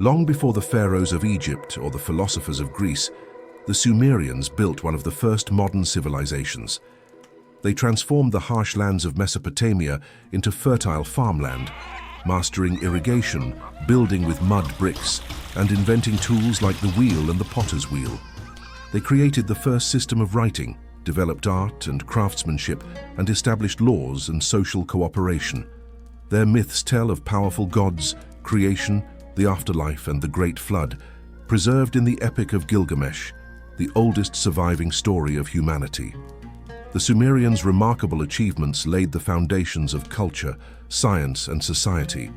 Long before the pharaohs of Egypt or the philosophers of Greece, the Sumerians built one of the first modern civilizations. They transformed the harsh lands of Mesopotamia into fertile farmland, mastering irrigation, building with mud bricks, and inventing tools like the wheel and the potter's wheel. They created the first system of writing, developed art and craftsmanship, and established laws and social cooperation. Their myths tell of powerful gods, creation, the afterlife, and the Great Flood, preserved in the Epic of Gilgamesh, the oldest surviving story of humanity. The Sumerians' remarkable achievements laid the foundations of culture, science, and society,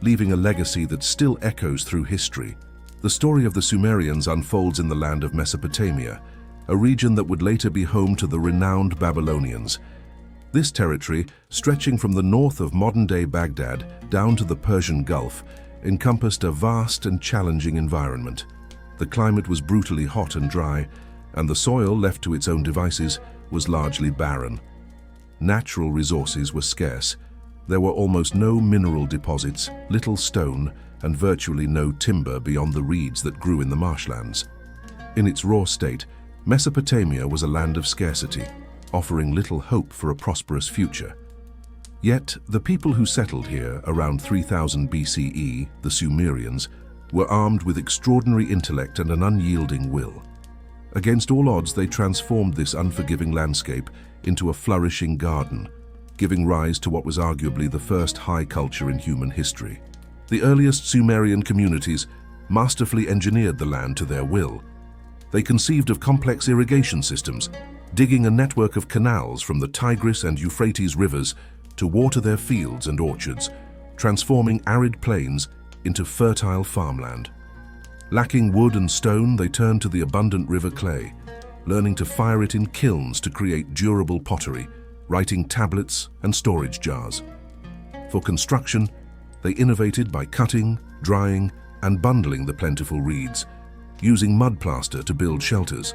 leaving a legacy that still echoes through history. The story of the Sumerians unfolds in the land of Mesopotamia, a region that would later be home to the renowned Babylonians. This territory, stretching from the north of modern-day Baghdad down to the Persian Gulf, encompassed a vast and challenging environment. The climate was brutally hot and dry, and the soil, left to its own devices, was largely barren. Natural resources were scarce. There were almost no mineral deposits, little stone, and virtually no timber beyond the reeds that grew in the marshlands. In its raw state, Mesopotamia was a land of scarcity, offering little hope for a prosperous future. Yet, the people who settled here around 3000 BCE, the Sumerians, were armed with extraordinary intellect and an unyielding will. Against all odds, they transformed this unforgiving landscape into a flourishing garden, giving rise to what was arguably the first high culture in human history. The earliest Sumerian communities masterfully engineered the land to their will. They conceived of complex irrigation systems, digging a network of canals from the Tigris and Euphrates rivers to water their fields and orchards, transforming arid plains into fertile farmland. Lacking wood and stone, they turned to the abundant river clay, learning to fire it in kilns to create durable pottery, writing tablets and storage jars. For construction, they innovated by cutting, drying, and bundling the plentiful reeds, using mud plaster to build shelters.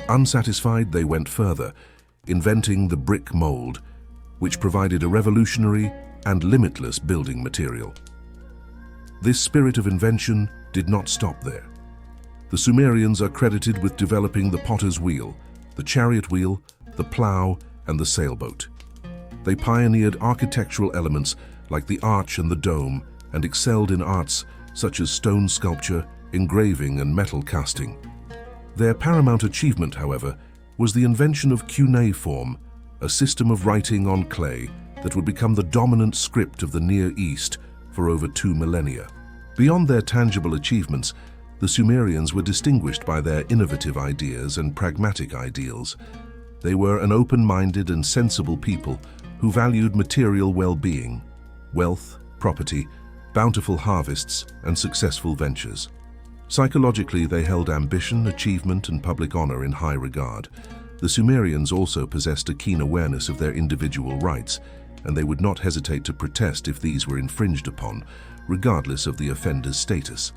Unsatisfied, they went further, inventing the brick mold, which provided a revolutionary and limitless building material. This spirit of invention did not stop there. The Sumerians are credited with developing the potter's wheel, the chariot wheel, the plow, and the sailboat. They pioneered architectural elements like the arch and the dome, and excelled in arts such as stone sculpture, engraving, and metal casting. Their paramount achievement, however, was the invention of cuneiform, a system of writing on clay that would become the dominant script of the Near East for over 2 millennia. Beyond their tangible achievements, the Sumerians were distinguished by their innovative ideas and pragmatic ideals. They were an open-minded and sensible people who valued material well-being, wealth, property, bountiful harvests, and successful ventures. Psychologically, they held ambition, achievement, and public honor in high regard. The Sumerians also possessed a keen awareness of their individual rights, and they would not hesitate to protest if these were infringed upon, regardless of the offender's status.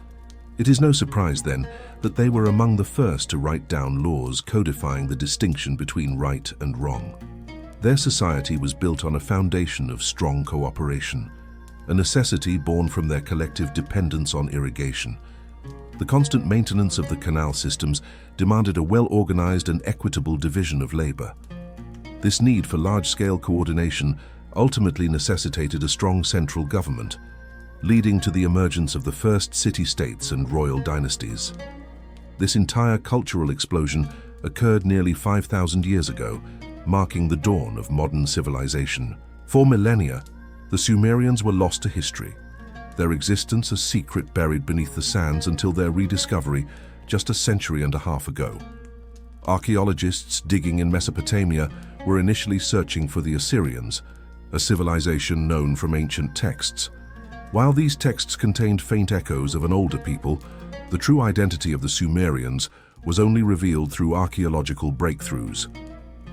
It is no surprise, then, that they were among the first to write down laws codifying the distinction between right and wrong. Their society was built on a foundation of strong cooperation, a necessity born from their collective dependence on irrigation. The constant maintenance of the canal systems demanded a well-organized and equitable division of labor. This need for large-scale coordination ultimately necessitated a strong central government, leading to the emergence of the first city-states and royal dynasties. This entire cultural explosion occurred nearly 5,000 years ago, marking the dawn of modern civilization. For millennia, the Sumerians were lost to history, their existence a secret buried beneath the sands until their rediscovery just a century and a half ago. Archaeologists digging in Mesopotamia were initially searching for the Assyrians, a civilization known from ancient texts. While these texts contained faint echoes of an older people, the true identity of the Sumerians was only revealed through archaeological breakthroughs.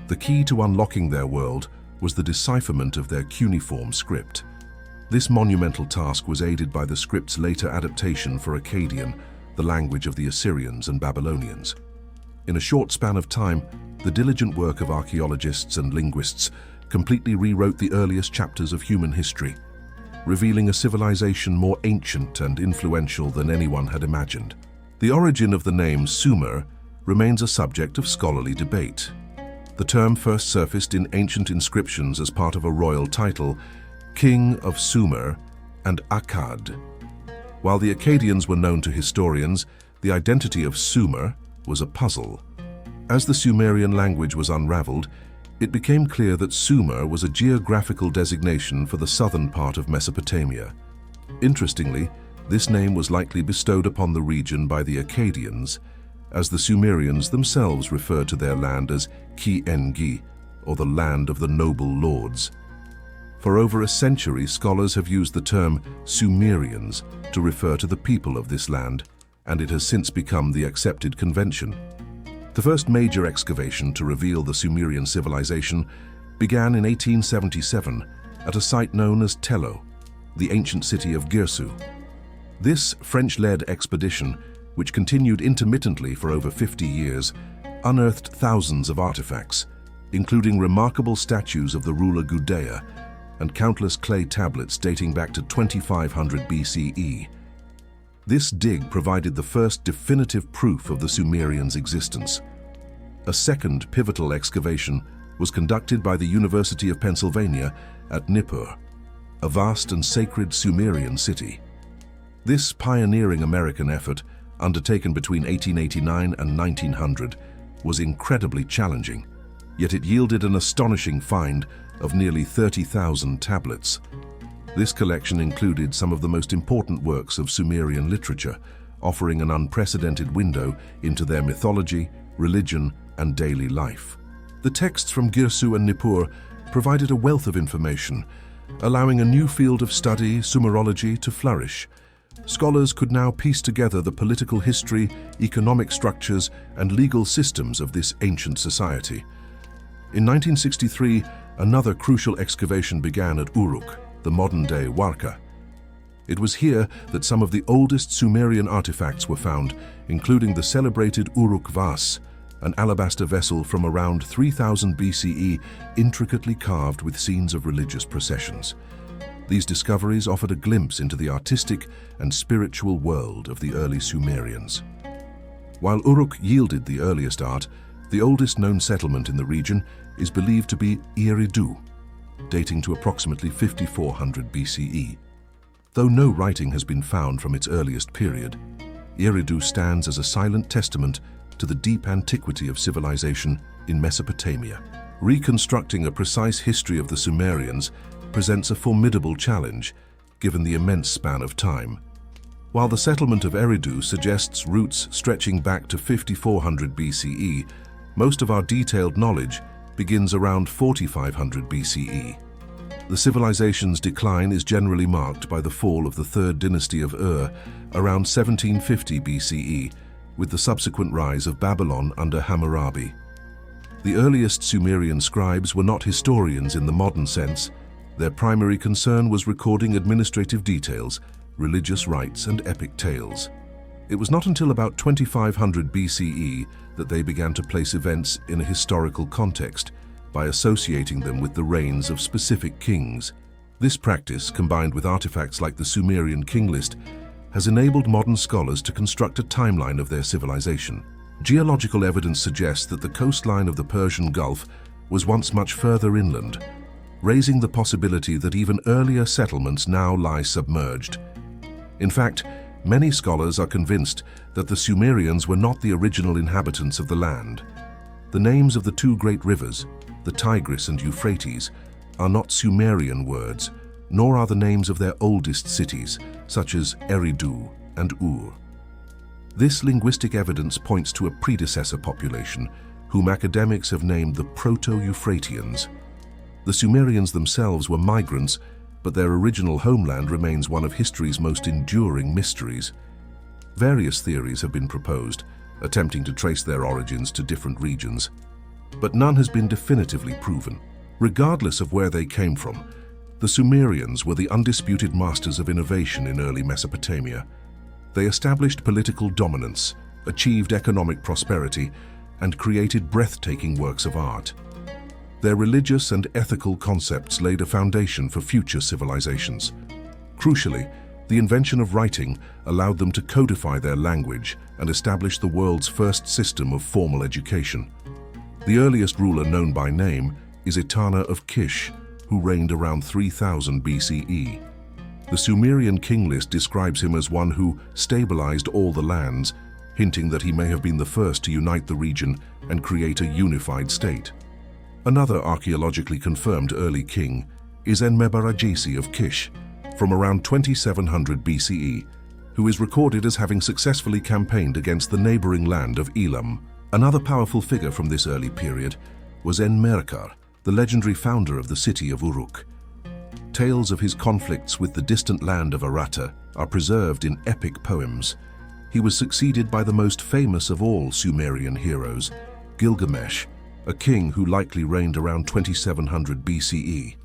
The key to unlocking their world was the decipherment of their cuneiform script. This monumental task was aided by the script's later adaptation for Akkadian, the language of the Assyrians and Babylonians. In a short span of time, the diligent work of archaeologists and linguists completely rewrote the earliest chapters of human history. revealing a civilization more ancient and influential than anyone had imagined. The origin of the name Sumer remains a subject of scholarly debate. The term first surfaced in ancient inscriptions as part of a royal title, King of Sumer and Akkad. While the Akkadians were known to historians, the identity of Sumer was a puzzle. As the Sumerian language was unraveled, it became clear that Sumer was a geographical designation for the southern part of Mesopotamia. Interestingly, this name was likely bestowed upon the region by the Akkadians, as the Sumerians themselves referred to their land as Ki-Engi, or the land of the noble lords. For over a century, scholars have used the term Sumerians to refer to the people of this land, and it has since become the accepted convention. The first major excavation to reveal the Sumerian civilization began in 1877 at a site known as Tello, the ancient city of Girsu. This French-led expedition, which continued intermittently for over 50 years, unearthed thousands of artifacts, including remarkable statues of the ruler Gudea and countless clay tablets dating back to 2500 BCE. This dig provided the first definitive proof of the Sumerians' existence. A second pivotal excavation was conducted by the University of Pennsylvania at Nippur, a vast and sacred Sumerian city. This pioneering American effort, undertaken between 1889 and 1900, was incredibly challenging, yet it yielded an astonishing find of nearly 30,000 tablets. This collection included some of the most important works of Sumerian literature, offering an unprecedented window into their mythology, religion, and daily life. The texts from Girsu and Nippur provided a wealth of information, allowing a new field of study, Sumerology, to flourish. Scholars could now piece together the political history, economic structures, and legal systems of this ancient society. In 1963, another crucial excavation began at Uruk, the modern-day Warka. It was here that some of the oldest Sumerian artifacts were found, including the celebrated Uruk vase, an alabaster vessel from around 3000 BCE, intricately carved with scenes of religious processions. These discoveries offered a glimpse into the artistic and spiritual world of the early Sumerians. While Uruk yielded the earliest art, the oldest known settlement in the region is believed to be Eridu, dating to approximately 5400 BCE. Though no writing has been found from its earliest period, Eridu stands as a silent testament to the deep antiquity of civilization in Mesopotamia. Reconstructing a precise history of the Sumerians presents a formidable challenge, given the immense span of time. While the settlement of Eridu suggests roots stretching back to 5400 BCE, most of our detailed knowledge begins around 4500 BCE. The civilization's decline is generally marked by the fall of the third dynasty of Ur around 1750 BCE, with the subsequent rise of Babylon under Hammurabi. The earliest Sumerian scribes were not historians in the modern sense. Their primary concern was recording administrative details, religious rites, and epic tales. It was not until about 2500 BCE that they began to place events in a historical context by associating them with the reigns of specific kings. This practice, combined with artifacts like the Sumerian king list, has enabled modern scholars to construct a timeline of their civilization. Geological evidence suggests that the coastline of the Persian Gulf was once much further inland, raising the possibility that even earlier settlements now lie submerged. In fact, many scholars are convinced that the Sumerians were not the original inhabitants of the land. The names of the two great rivers, the Tigris and Euphrates, are not Sumerian words, nor are the names of their oldest cities, such as Eridu and Ur. This linguistic evidence points to a predecessor population, whom academics have named the Proto-Euphratians. The Sumerians themselves were migrants, but their original homeland remains one of history's most enduring mysteries. Various theories have been proposed, attempting to trace their origins to different regions, but none has been definitively proven. Regardless of where they came from, the Sumerians were the undisputed masters of innovation in early Mesopotamia. They established political dominance, achieved economic prosperity, and created breathtaking works of art. Their religious and ethical concepts laid a foundation for future civilizations. Crucially, the invention of writing allowed them to codify their language and establish the world's first system of formal education. The earliest ruler known by name is Etana of Kish, who reigned around 3000 BCE. The Sumerian king list describes him as one who stabilized all the lands, hinting that he may have been the first to unite the region and create a unified state. Another archaeologically confirmed early king is Enmebaragesi of Kish, from around 2700 BCE, who is recorded as having successfully campaigned against the neighboring land of Elam. Another powerful figure from this early period was Enmerkar, the legendary founder of the city of Uruk. Tales of his conflicts with the distant land of Aratta are preserved in epic poems. He was succeeded by the most famous of all Sumerian heroes, Gilgamesh, a king who likely reigned around 2700 BCE.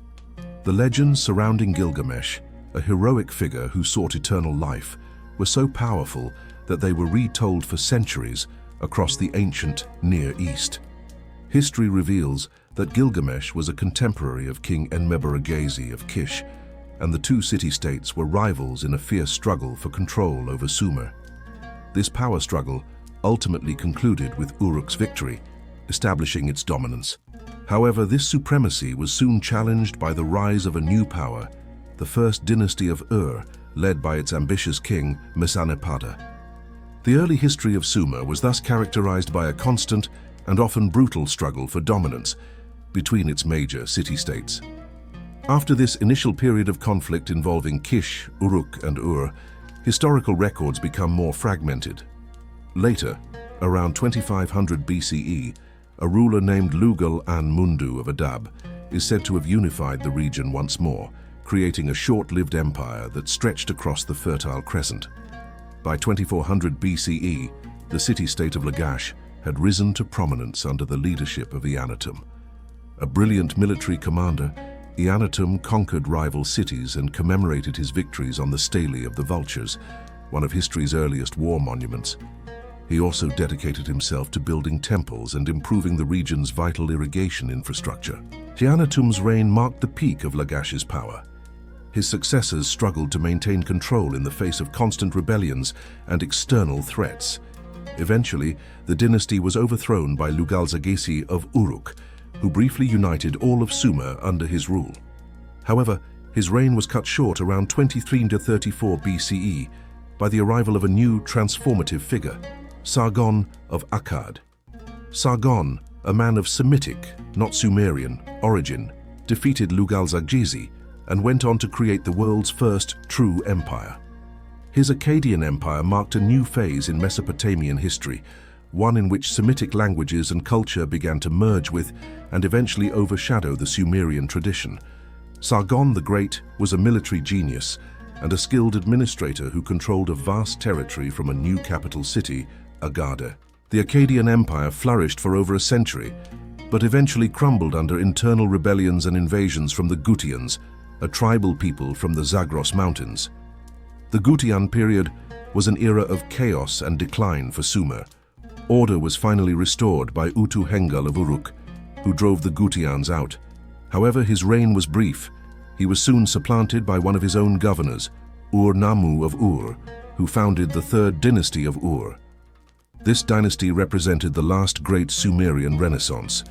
The legends surrounding Gilgamesh, a heroic figure who sought eternal life, were so powerful that they were retold for centuries across the ancient Near East. History reveals that Gilgamesh was a contemporary of King Enmebaragesi of Kish, and the two city-states were rivals in a fierce struggle for control over Sumer. This power struggle ultimately concluded with Uruk's victory, establishing its dominance. However, this supremacy was soon challenged by the rise of a new power, the first dynasty of Ur, led by its ambitious king, Mesopotamia. The early history of Sumer was thus characterized by a constant and often brutal struggle for dominance between its major city-states. After this initial period of conflict involving Kish, Uruk, and Ur, historical records become more fragmented. Later, around 2500 BCE, a ruler named Lugal-an-Mundu of Adab is said to have unified the region once more, creating a short-lived empire that stretched across the Fertile Crescent. By 2400 BCE, the city-state of Lagash had risen to prominence under the leadership of Eannatum. A brilliant military commander, Eannatum conquered rival cities and commemorated his victories on the Stele of the Vultures, one of history's earliest war monuments. He also dedicated himself to building temples and improving the region's vital irrigation infrastructure. Eannatum's reign marked the peak of Lagash's power. His successors struggled to maintain control in the face of constant rebellions and external threats. Eventually, the dynasty was overthrown by Lugal-Zaggisi of Uruk, who briefly united all of Sumer under his rule. However, his reign was cut short around 2334 BCE by the arrival of a new transformative figure, Sargon of Akkad. Sargon, a man of Semitic, not Sumerian, origin, defeated Lugal-Zaggisi and went on to create the world's first true empire. His Akkadian empire marked a new phase in Mesopotamian history, one in which Semitic languages and culture began to merge with and eventually overshadow the Sumerian tradition. Sargon the Great was a military genius and a skilled administrator who controlled a vast territory from a new capital city, Agade. The Akkadian Empire flourished for over a century, but eventually crumbled under internal rebellions and invasions from the Gutians, a tribal people from the Zagros Mountains. The Gutian period was an era of chaos and decline for Sumer. Order was finally restored by Utu-Hengal of Uruk, who drove the Gutians out. However, his reign was brief. He was soon supplanted by one of his own governors, Ur-Nammu of Ur, who founded the third dynasty of Ur. This dynasty represented the last great Sumerian Renaissance.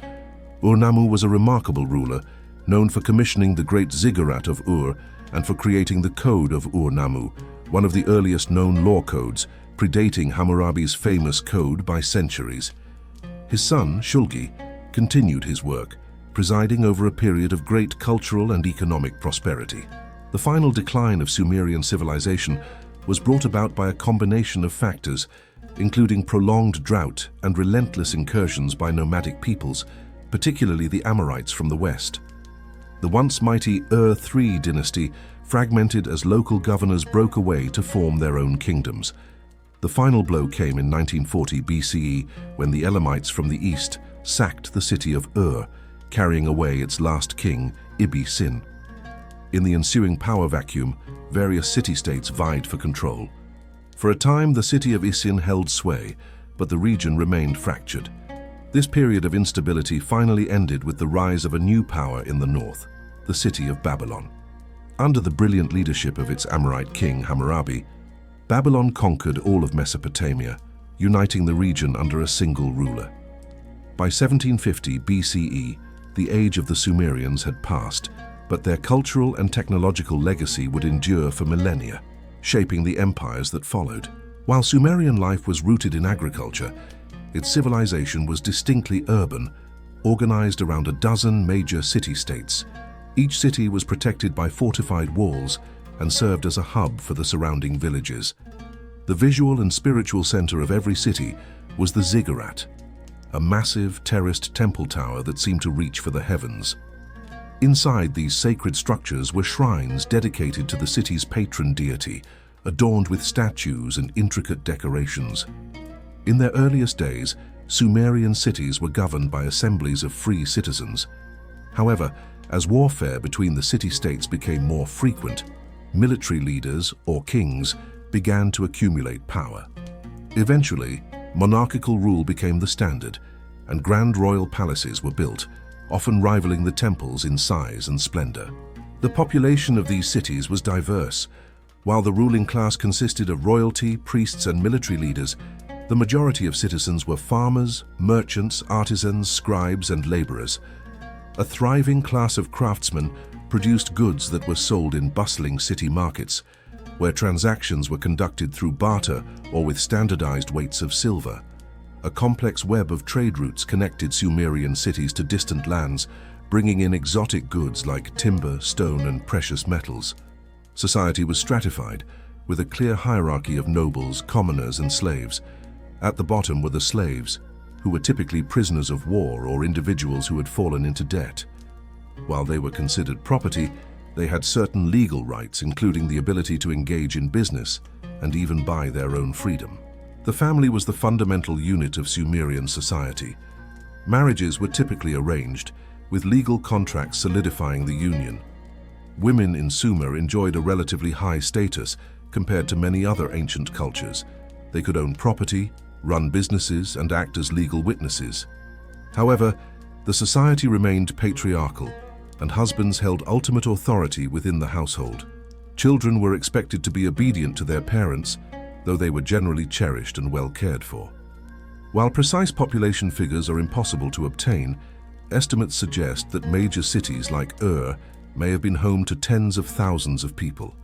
Ur-Nammu was a remarkable ruler, known for commissioning the great ziggurat of Ur and for creating the Code of Ur-Nammu, one of the earliest known law codes, predating Hammurabi's famous code by centuries. His son, Shulgi, continued his work, presiding over a period of great cultural and economic prosperity. The final decline of Sumerian civilization was brought about by a combination of factors, including prolonged drought and relentless incursions by nomadic peoples, particularly the Amorites from the west. The once mighty Ur-III dynasty fragmented as local governors broke away to form their own kingdoms. The final blow came in 1940 BCE when the Elamites from the east sacked the city of Ur, carrying away its last king, Ibi-Sin. In the ensuing power vacuum, various city-states vied for control. For a time, the city of Isin held sway, but the region remained fractured. This period of instability finally ended with the rise of a new power in the north, the city of Babylon. Under the brilliant leadership of its Amorite king Hammurabi, Babylon conquered all of Mesopotamia, uniting the region under a single ruler. By 1750 BCE, the age of the Sumerians had passed, but their cultural and technological legacy would endure for millennia, shaping the empires that followed. While Sumerian life was rooted in agriculture, its civilization was distinctly urban, organized around a dozen major city-states. Each city was protected by fortified walls and served as a hub for the surrounding villages. The visual and spiritual center of every city was the ziggurat, a massive terraced temple tower that seemed to reach for the heavens. Inside these sacred structures were shrines dedicated to the city's patron deity, adorned with statues and intricate decorations. In their earliest days, Sumerian cities were governed by assemblies of free citizens. However, as warfare between the city-states became more frequent, military leaders, or kings, began to accumulate power. Eventually, monarchical rule became the standard, and grand royal palaces were built, often rivaling the temples in size and splendor. The population of these cities was diverse. While the ruling class consisted of royalty, priests, and military leaders, the majority of citizens were farmers, merchants, artisans, scribes, and laborers. A thriving class of craftsmen produced goods that were sold in bustling city markets, where transactions were conducted through barter or with standardized weights of silver. A complex web of trade routes connected Sumerian cities to distant lands, bringing in exotic goods like timber, stone, and precious metals. Society was stratified, with a clear hierarchy of nobles, commoners, and slaves. At the bottom were the slaves, who were typically prisoners of war or individuals who had fallen into debt. While they were considered property, they had certain legal rights, including the ability to engage in business and even buy their own freedom. The family was the fundamental unit of Sumerian society. Marriages were typically arranged, with legal contracts solidifying the union. Women in Sumer enjoyed a relatively high status compared to many other ancient cultures. They could own property, run businesses, and act as legal witnesses. However, the society remained patriarchal, and husbands held ultimate authority within the household. Children were expected to be obedient to their parents, though they were generally cherished and well cared for. While precise population figures are impossible to obtain, estimates suggest that major cities like Ur may have been home to tens of thousands of people.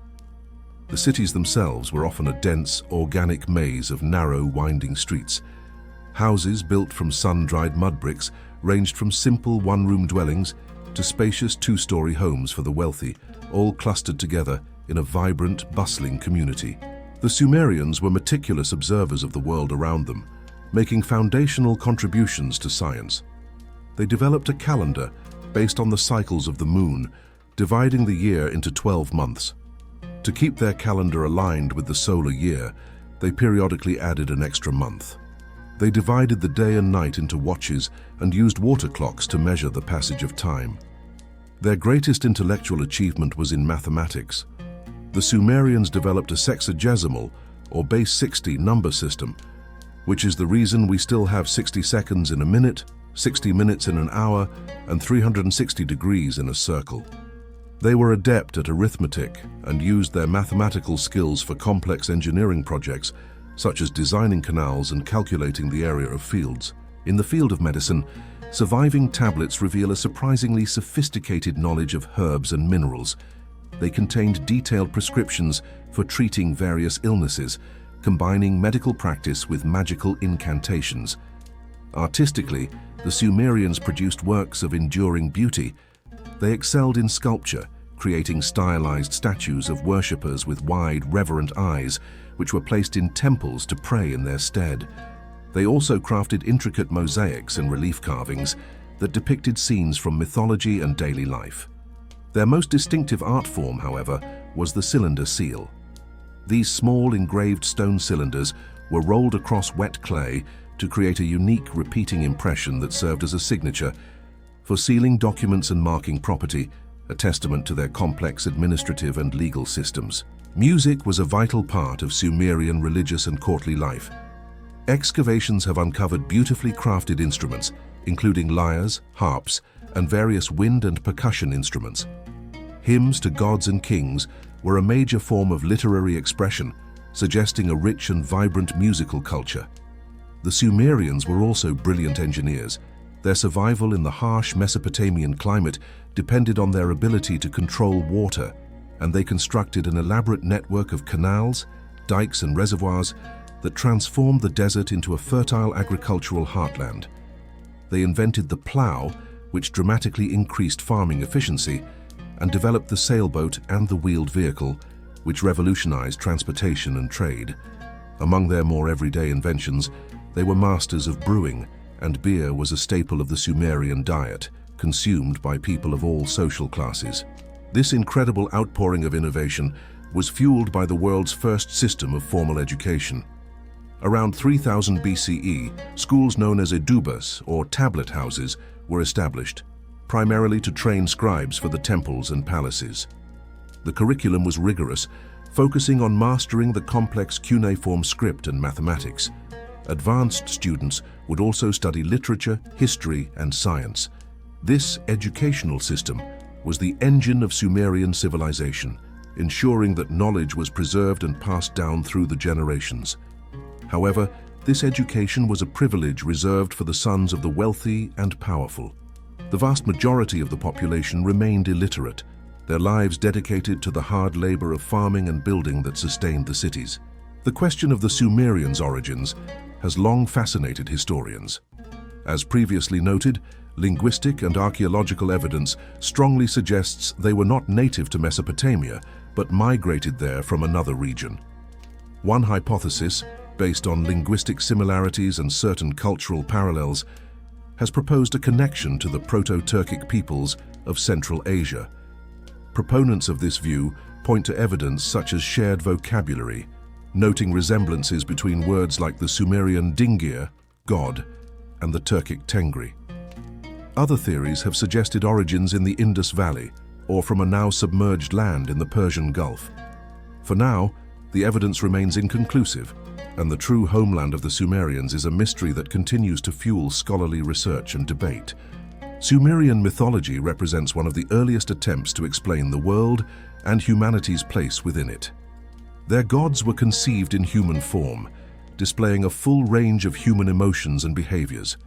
The cities themselves were often a dense, organic maze of narrow, winding streets. Houses built from sun-dried mud bricks ranged from simple one-room dwellings to spacious two-story homes for the wealthy, all clustered together in a vibrant, bustling community. The Sumerians were meticulous observers of the world around them, making foundational contributions to science. They developed a calendar based on the cycles of the moon, dividing the year into 12 months. To keep their calendar aligned with the solar year, they periodically added an extra month. They divided the day and night into watches and used water clocks to measure the passage of time. Their greatest intellectual achievement was in mathematics. The Sumerians developed a sexagesimal, or base 60 number system, which is the reason we still have 60 seconds in a minute, 60 minutes in an hour, and 360 degrees in a circle. They were adept at arithmetic and used their mathematical skills for complex engineering projects, such as designing canals and calculating the area of fields. In the field of medicine, surviving tablets reveal a surprisingly sophisticated knowledge of herbs and minerals. They contained detailed prescriptions for treating various illnesses, combining medical practice with magical incantations. Artistically, the Sumerians produced works of enduring beauty. They excelled in sculpture, creating stylized statues of worshippers with wide, reverent eyes, which were placed in temples to pray in their stead. They also crafted intricate mosaics and relief carvings that depicted scenes from mythology and daily life. Their most distinctive art form, however, was the cylinder seal. These small engraved stone cylinders were rolled across wet clay to create a unique repeating impression that served as a signature for sealing documents and marking property, a testament to their complex administrative and legal systems. Music was a vital part of Sumerian religious and courtly life. Excavations have uncovered beautifully crafted instruments, including lyres, harps, and various wind and percussion instruments. Hymns to gods and kings were a major form of literary expression, suggesting a rich and vibrant musical culture. The Sumerians were also brilliant engineers. Their survival in the harsh Mesopotamian climate depended on their ability to control water, and they constructed an elaborate network of canals, dikes, and reservoirs that transformed the desert into a fertile agricultural heartland. They invented the plow, which dramatically increased farming efficiency, and developed the sailboat and the wheeled vehicle, which revolutionized transportation and trade. Among their more everyday inventions, they were masters of brewing, and beer was a staple of the Sumerian diet, consumed by people of all social classes. This incredible outpouring of innovation was fueled by the world's first system of formal education. Around 3000 BCE, schools known as edubas, or tablet houses, were established, primarily to train scribes for the temples and palaces. The curriculum was rigorous, focusing on mastering the complex cuneiform script and mathematics. Advanced students would also study literature, history, and science. This educational system was the engine of Sumerian civilization, ensuring that knowledge was preserved and passed down through the generations. However, this education was a privilege reserved for the sons of the wealthy and powerful. The vast majority of the population remained illiterate, their lives dedicated to the hard labor of farming and building that sustained the cities. The question of the Sumerians' origins has long fascinated historians. As previously noted, linguistic and archaeological evidence strongly suggests they were not native to Mesopotamia, but migrated there from another region. One hypothesis, based on linguistic similarities and certain cultural parallels, has proposed a connection to the Proto-Turkic peoples of Central Asia. Proponents of this view point to evidence such as shared vocabulary, noting resemblances between words like the Sumerian dingir, god, and the Turkic tengri. Other theories have suggested origins in the Indus Valley, or from a now submerged land in the Persian Gulf. For now, the evidence remains inconclusive, and the true homeland of the Sumerians is a mystery that continues to fuel scholarly research and debate. Sumerian mythology represents one of the earliest attempts to explain the world and humanity's place within it. Their gods were conceived in human form, displaying a full range of human emotions and behaviors.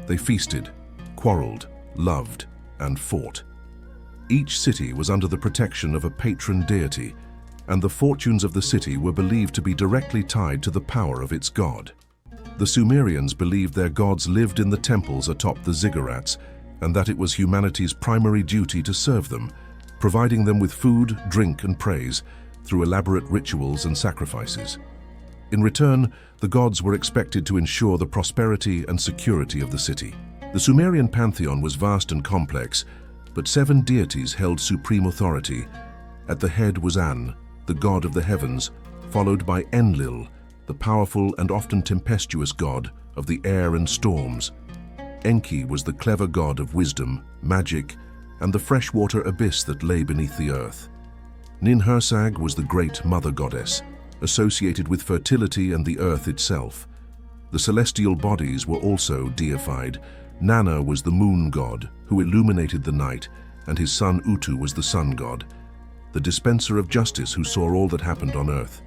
They feasted, quarreled, loved, and fought. Each city was under the protection of a patron deity, and the fortunes of the city were believed to be directly tied to the power of its god. The Sumerians believed their gods lived in the temples atop the ziggurats, and that it was humanity's primary duty to serve them, providing them with food, drink, and praise through elaborate rituals and sacrifices. In return, the gods were expected to ensure the prosperity and security of the city. The Sumerian pantheon was vast and complex, but 7 deities held supreme authority. At the head was An, the god of the heavens, followed by Enlil, the powerful and often tempestuous god of the air and storms. Enki was the clever god of wisdom, magic, and the freshwater abyss that lay beneath the earth. Ninhursag was the great mother goddess, associated with fertility and the earth itself. The celestial bodies were also deified. Nana was the moon god, who illuminated the night, and his son Utu was the sun god, the dispenser of justice who saw all that happened on earth.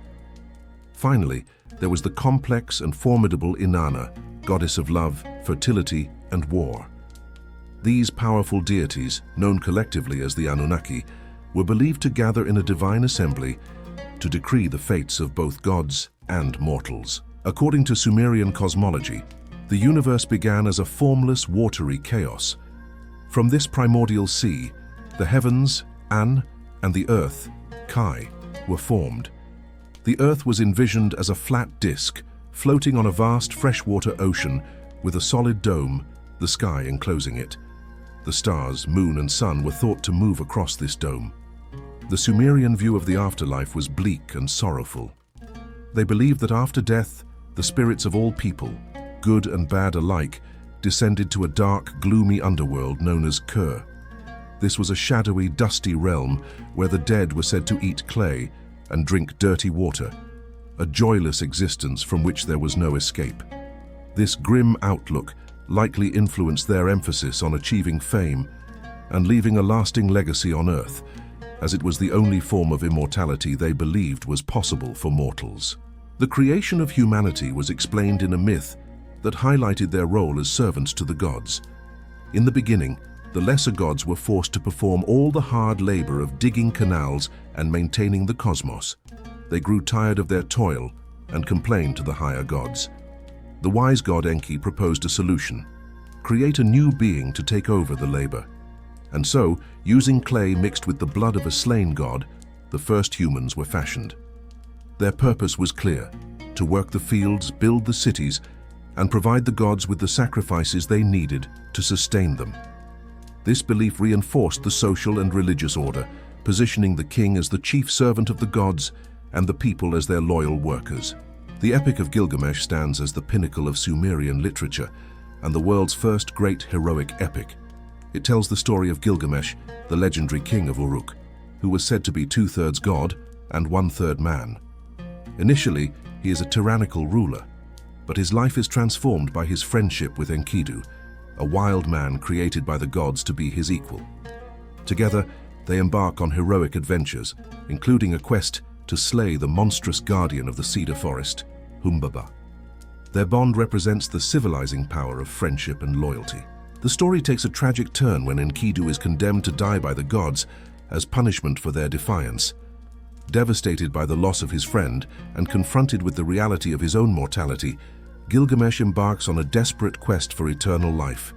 Finally, there was the complex and formidable Inanna, goddess of love, fertility, and war. These powerful deities, known collectively as the Anunnaki, were believed to gather in a divine assembly to decree the fates of both gods and mortals. According to Sumerian cosmology, the universe began as a formless, watery chaos. From this primordial sea, the heavens, An, and the earth, Kai, were formed. The earth was envisioned as a flat disk, floating on a vast freshwater ocean with a solid dome, the sky enclosing it. The stars, moon, and sun were thought to move across this dome. The Sumerian view of the afterlife was bleak and sorrowful. They believed that after death, the spirits of all people, good and bad alike, descended to a dark, gloomy underworld known as Kur. This was a shadowy, dusty realm where the dead were said to eat clay and drink dirty water, a joyless existence from which there was no escape. This grim outlook likely influenced their emphasis on achieving fame and leaving a lasting legacy on Earth, as it was the only form of immortality they believed was possible for mortals. The creation of humanity was explained in a myth that highlighted their role as servants to the gods. In the beginning, the lesser gods were forced to perform all the hard labor of digging canals and maintaining the cosmos. They grew tired of their toil and complained to the higher gods. The wise god Enki proposed a solution: create a new being to take over the labor. And so, using clay mixed with the blood of a slain god, the first humans were fashioned. Their purpose was clear: to work the fields, build the cities, and provide the gods with the sacrifices they needed to sustain them. This belief reinforced the social and religious order, positioning the king as the chief servant of the gods and the people as their loyal workers. The Epic of Gilgamesh stands as the pinnacle of Sumerian literature and the world's first great heroic epic. It tells the story of Gilgamesh, the legendary king of Uruk, who was said to be 2/3 god and 1/3 man. Initially, he is a tyrannical ruler, but his life is transformed by his friendship with Enkidu, a wild man created by the gods to be his equal. Together, they embark on heroic adventures, including a quest to slay the monstrous guardian of the cedar forest, Humbaba. Their bond represents the civilizing power of friendship and loyalty. The story takes a tragic turn when Enkidu is condemned to die by the gods as punishment for their defiance. Devastated by the loss of his friend and confronted with the reality of his own mortality, Gilgamesh embarks on a desperate quest for eternal life.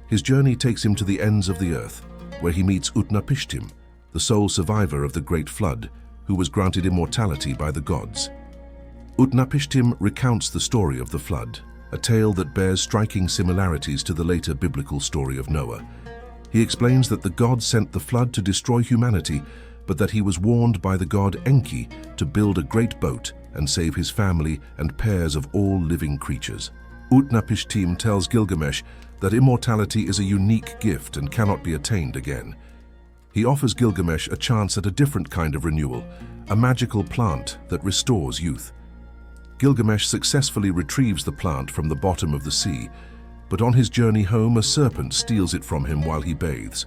His journey takes him to the ends of the earth, where he meets Utnapishtim, the sole survivor of the Great Flood, who was granted immortality by the gods. Utnapishtim recounts the story of the flood, a tale that bears striking similarities to the later biblical story of Noah. He explains that the gods sent the flood to destroy humanity, but that he was warned by the god Enki to build a great boat and save his family and pairs of all living creatures. Utnapishtim tells Gilgamesh that immortality is a unique gift and cannot be attained again. He offers Gilgamesh a chance at a different kind of renewal, a magical plant that restores youth. Gilgamesh successfully retrieves the plant from the bottom of the sea, but on his journey home a serpent steals it from him while he bathes.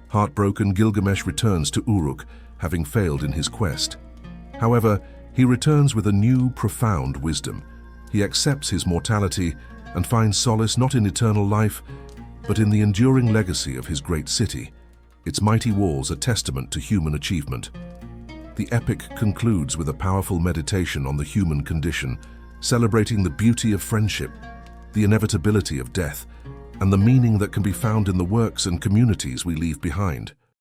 Heartbroken, Gilgamesh returns to Uruk, having failed in his quest. However, he returns with a new, profound wisdom. He accepts his mortality and finds solace not in eternal life, but in the enduring legacy of his great city. Its mighty walls a testament to human achievement. The epic concludes with a powerful meditation on the human condition, celebrating the beauty of friendship, the inevitability of death, and the meaning that can be found in the works and communities we leave behind.